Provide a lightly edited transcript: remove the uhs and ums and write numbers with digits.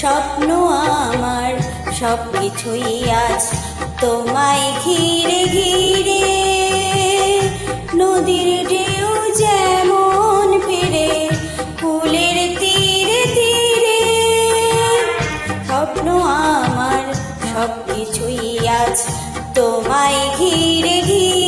স্বপ্ন আমার সব কিছুই আজ তোমায় ঘিরে ঘিরে। নদীর ঢেউ যেমন ফিরে ফুলের তীরে তীরে, স্বপ্ন আমার সব কিছুই আজ তোমায় ঘিরে ঘিরে।